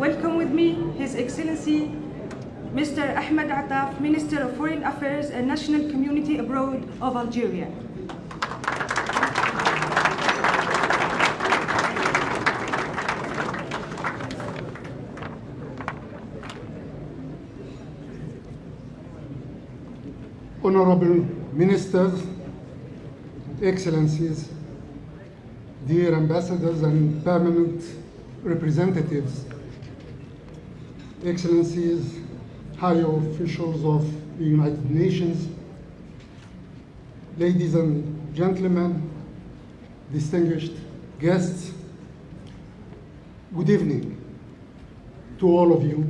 welcome with me His Excellency Mr. Ahmad Ataf, Minister of Foreign Affairs and National Community Abroad of Algeria. Honorable Ministers, Excellencies, dear ambassadors and permanent representatives, Excellencies, high officials of the United Nations, ladies and gentlemen, distinguished guests, good evening to all of you.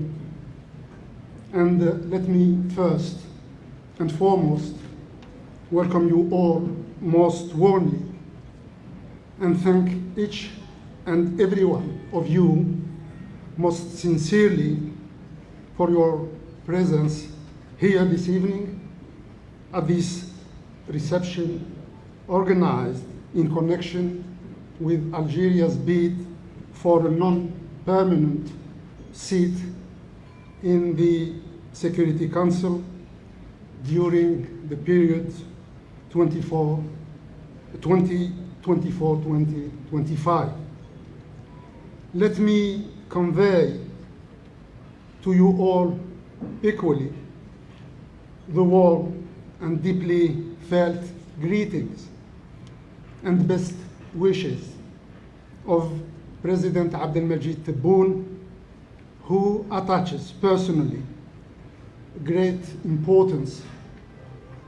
And let me first and foremost welcome you all most warmly and thank each and every one of you most sincerely for your presence here this evening at this reception organized in connection with Algeria's bid for a non-permanent seat in the Security Council during the period 2024-2025. Let me convey to you all equally the warm and deeply felt greetings and best wishes of President Abdelmajid Tebboune, who attaches personally great importance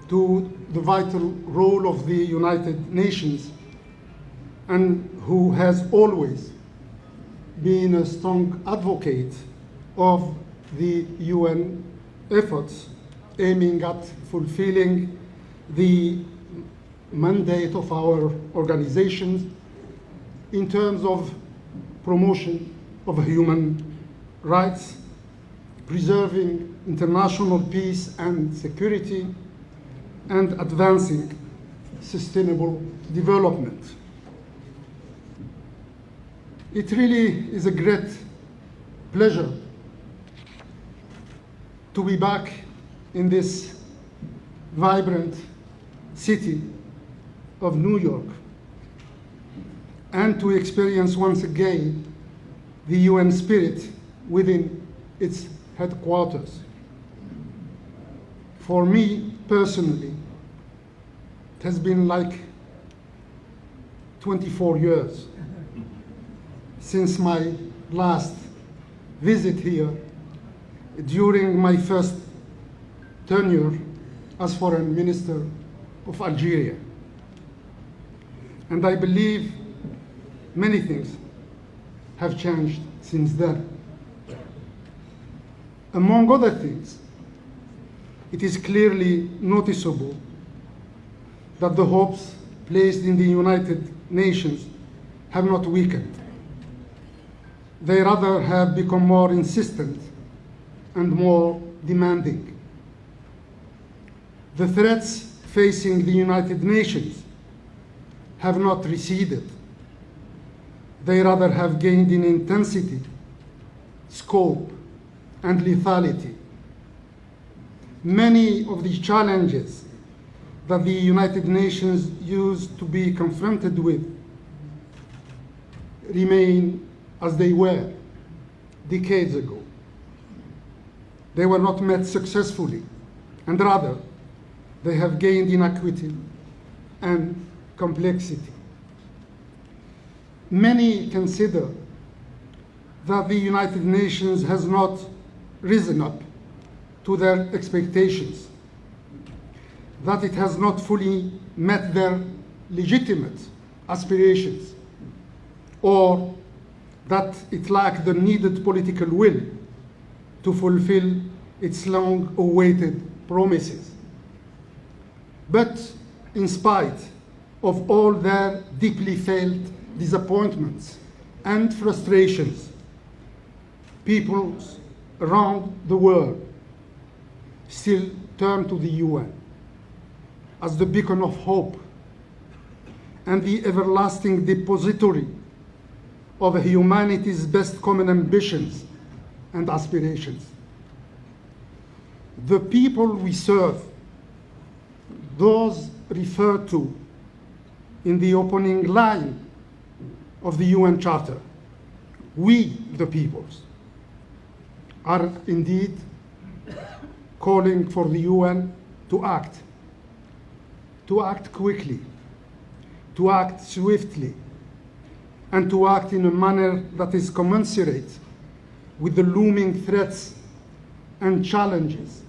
to the vital role of the United Nations and who has always been a strong advocate of the UN efforts aiming at fulfilling the mandate of our organizations in terms of promotion of human rights, preserving international peace and security, and advancing sustainable development. It really is a great pleasure to be back in this vibrant city of New York and to experience once again the UN spirit within its headquarters. For me personally, it has been like 24 years since my last visit here during my first tenure as Foreign Minister of Algeria. And I believe many things have changed since then. Among other things, it is clearly noticeable that the hopes placed in the United Nations have not weakened. They rather have become more insistent and more demanding. The threats facing the United Nations have not receded. They rather have gained in intensity, scope, and lethality. Many of the challenges that the United Nations used to be confronted with remain as they were decades ago. They were not met successfully, and rather, they have gained in acuity and complexity. Many consider that the United Nations has not risen up to their expectations, that it has not fully met their legitimate aspirations, or that it lacked the needed political will to fulfill its long-awaited promises. But in spite of all their deeply felt disappointments and frustrations, peoples around the world still turn to the UN as the beacon of hope and the everlasting depository of humanity's best common ambitions and aspirations. The people we serve, those referred to in the opening line of the UN Charter, we, the peoples, are indeed calling for the UN to act quickly, to act swiftly, and to act in a manner that is commensurate with the looming threats and challenges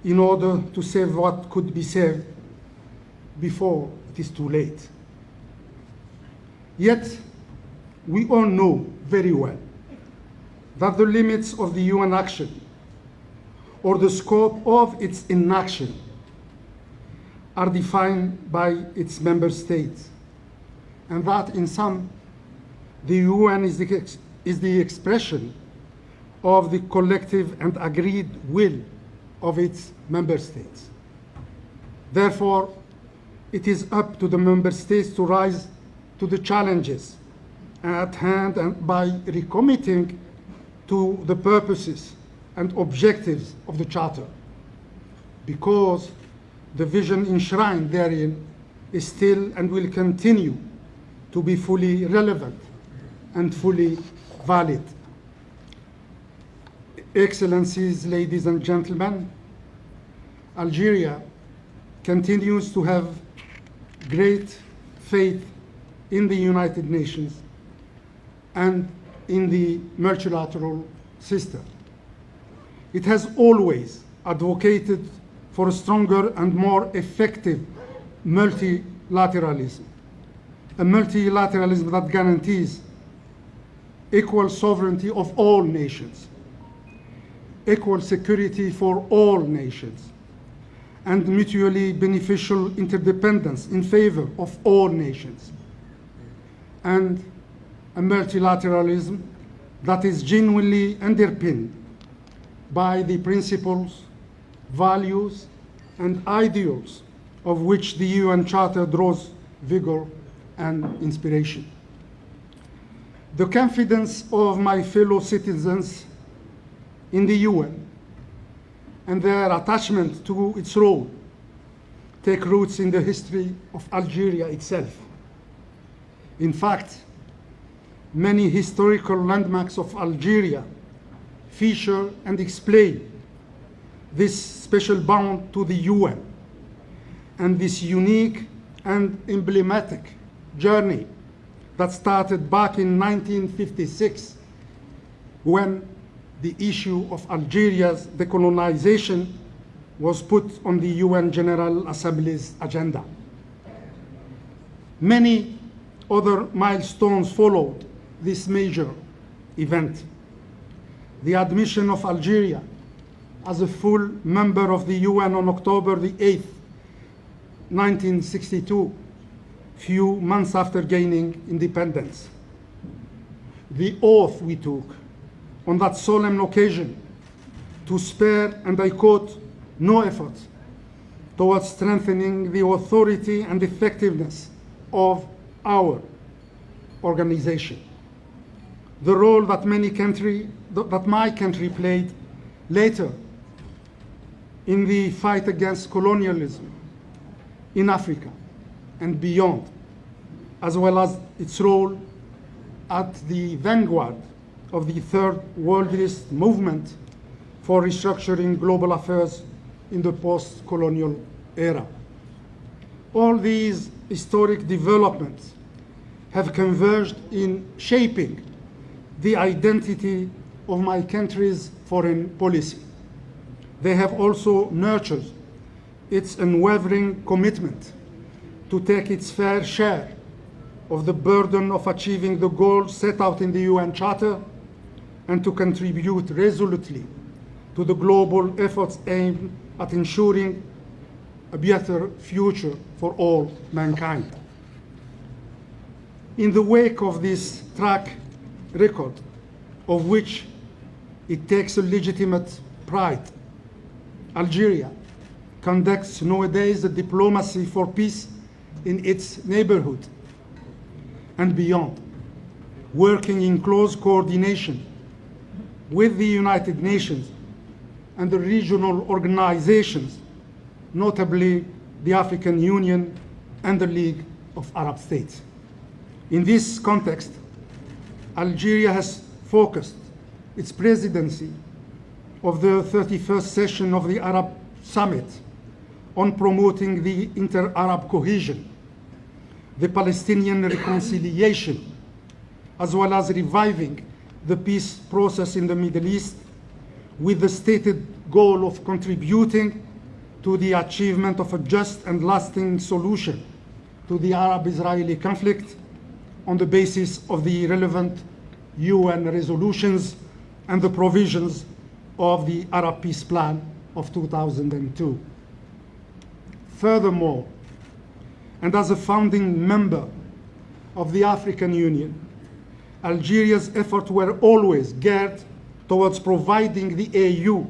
in order to save what could be saved before it is too late. Yet, we all know very well that the limits of the UN action or the scope of its inaction are defined by its member states, and that in some, the UN is the expression of the collective and agreed will of its member states. Therefore, it is up to the member states to rise to the challenges at hand and by recommitting to the purposes and objectives of the Charter, because the vision enshrined therein is still and will continue to be fully relevant and fully valid. Excellencies, ladies and gentlemen, Algeria continues to have great faith in the United Nations and in the multilateral system. It has always advocated for a stronger and more effective multilateralism, a multilateralism that guarantees equal sovereignty of all nations, equal security for all nations, and mutually beneficial interdependence in favor of all nations, and a multilateralism that is genuinely underpinned by the principles, values, and ideals of which the UN Charter draws vigor and inspiration. The confidence of my fellow citizens in the UN and their attachment to its role take roots in the history of Algeria itself. In fact, many historical landmarks of Algeria feature and explain this special bond to the UN and this unique and emblematic journey that started back in 1956 when the issue of Algeria's decolonization was put on the UN General Assembly's agenda. Many other milestones followed this major event. The admission of Algeria as a full member of the UN on October the 8th, 1962, few months after gaining independence. The oath we took on that solemn occasion to spare, and I quote, no effort towards strengthening the authority and effectiveness of our organization. The role that my country played later in the fight against colonialism in Africa and beyond, as well as its role at the vanguard of the Third Worldist movement for restructuring global affairs in the post-colonial era. All these historic developments have converged in shaping the identity of my country's foreign policy. They have also nurtured its unwavering commitment to take its fair share of the burden of achieving the goals set out in the UN Charter and to contribute resolutely to the global efforts aimed at ensuring a better future for all mankind. In the wake of this track record, of which it takes a legitimate pride, Algeria conducts nowadays a diplomacy for peace in its neighborhood and beyond, working in close coordination with the United Nations and the regional organizations, notably the African Union and the League of Arab States. In this context, Algeria has focused its presidency of the 31st session of the Arab Summit on promoting the inter-Arab cohesion, the Palestinian reconciliation, as well as reviving the peace process in the Middle East, with the stated goal of contributing to the achievement of a just and lasting solution to the Arab-Israeli conflict on the basis of the relevant UN resolutions and the provisions of the Arab Peace Plan of 2002. Furthermore, and as a founding member of the African Union, Algeria's efforts were always geared towards providing the AU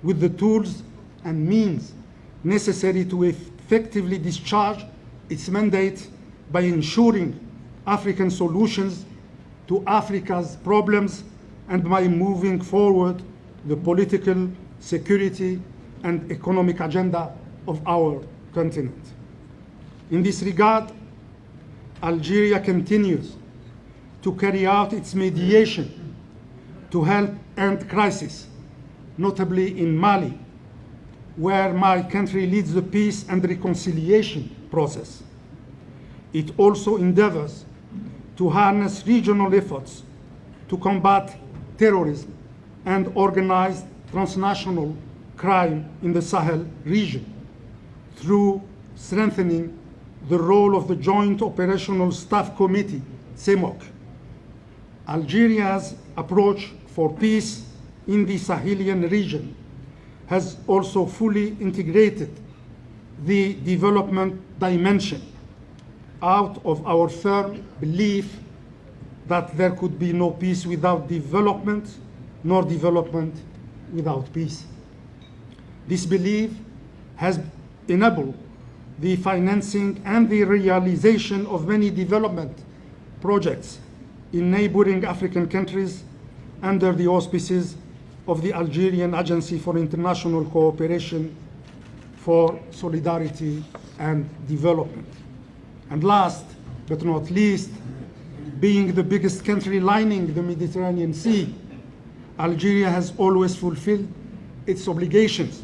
with the tools and means necessary to effectively discharge its mandate by ensuring African solutions to Africa's problems and by moving forward the political, security, and economic agenda of our continent. In this regard, Algeria continues to carry out its mediation to help end crisis, notably in Mali, where my country leads the peace and reconciliation process. It also endeavors to harness regional efforts to combat terrorism and organized transnational crime in the Sahel region through strengthening the role of the Joint Operational Staff Committee, CEMOC. Algeria's approach for peace in the Sahelian region has also fully integrated the development dimension out of our firm belief that there could be no peace without development, nor development without peace. This belief has enabled the financing and the realization of many development projects in neighboring African countries under the auspices of the Algerian Agency for International Cooperation for Solidarity and Development. And last but not least, being the biggest country lining the Mediterranean Sea, Algeria has always fulfilled its obligations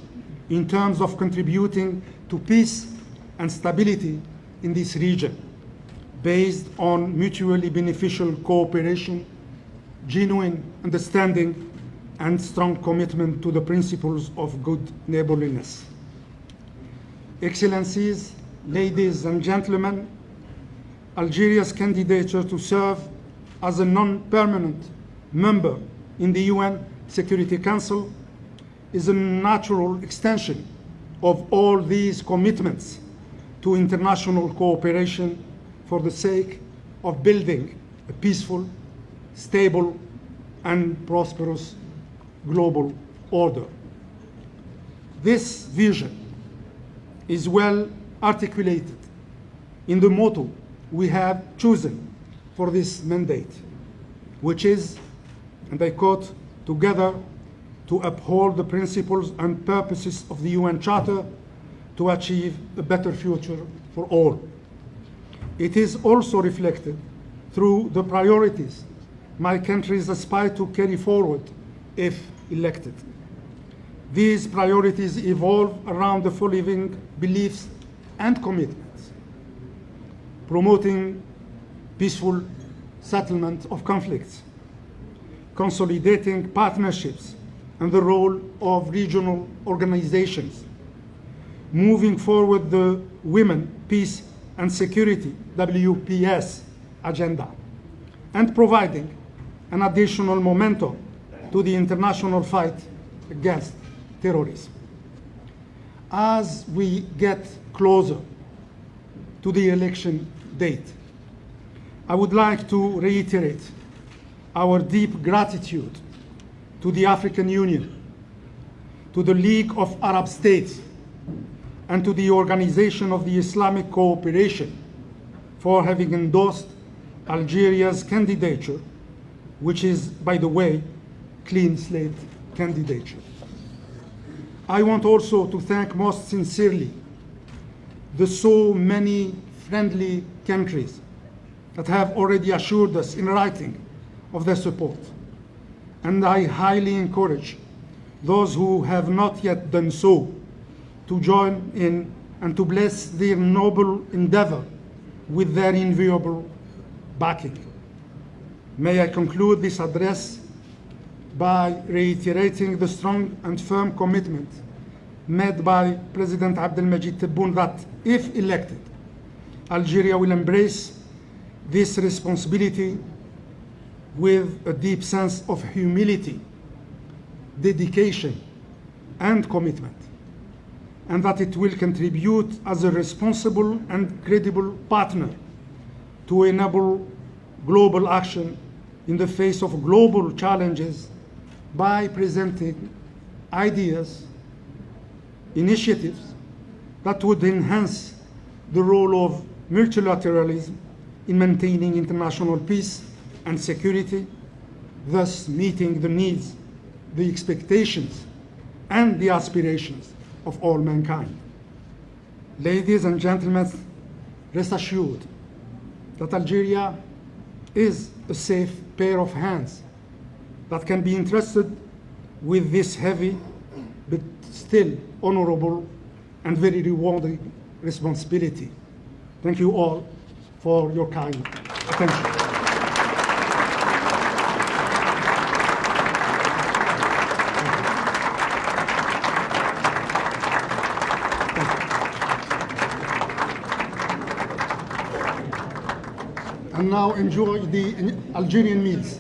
in terms of contributing to peace and stability in this region, based on mutually beneficial cooperation, genuine understanding, and strong commitment to the principles of good neighborliness. Excellencies, ladies and gentlemen, Algeria's candidature to serve as a non-permanent member in the UN Security Council is a natural extension of all these commitments to international cooperation for the sake of building a peaceful, stable, and prosperous global order. This vision is well articulated in the motto we have chosen for this mandate, which is, and I quote, "Together to uphold the principles and purposes of the UN Charter to achieve a better future for all." It is also reflected through the priorities my countries aspire to carry forward if elected. These priorities evolve around the following beliefs and commitments: promoting peaceful settlement of conflicts, consolidating partnerships and the role of regional organizations, moving forward the Women, Peace and Security WPS agenda, and providing an additional momentum to the international fight against terrorism. As we get closer to the election date, I would like to reiterate our deep gratitude to the African Union, to the League of Arab States, and to the Organization of the Islamic Cooperation for having endorsed Algeria's candidature, which is, by the way, clean slate candidature. I want also to thank most sincerely the so many friendly countries that have already assured us in writing of their support. And I highly encourage those who have not yet done so to join in and to bless their noble endeavor with their inviolable backing. May I conclude this address by reiterating the strong and firm commitment made by President Abdelmajid Tebboune that, if elected, Algeria will embrace this responsibility with a deep sense of humility, dedication, and commitment, and that it will contribute as a responsible and credible partner to enable global action in the face of global challenges by presenting ideas, initiatives that would enhance the role of multilateralism in maintaining international peace and security, thus meeting the needs, the expectations, and the aspirations of all mankind. Ladies and gentlemen, rest assured that Algeria is a safe pair of hands that can be entrusted with this heavy but still honorable and very rewarding responsibility. Thank you all for your kind attention. And now enjoy the Algerian meals.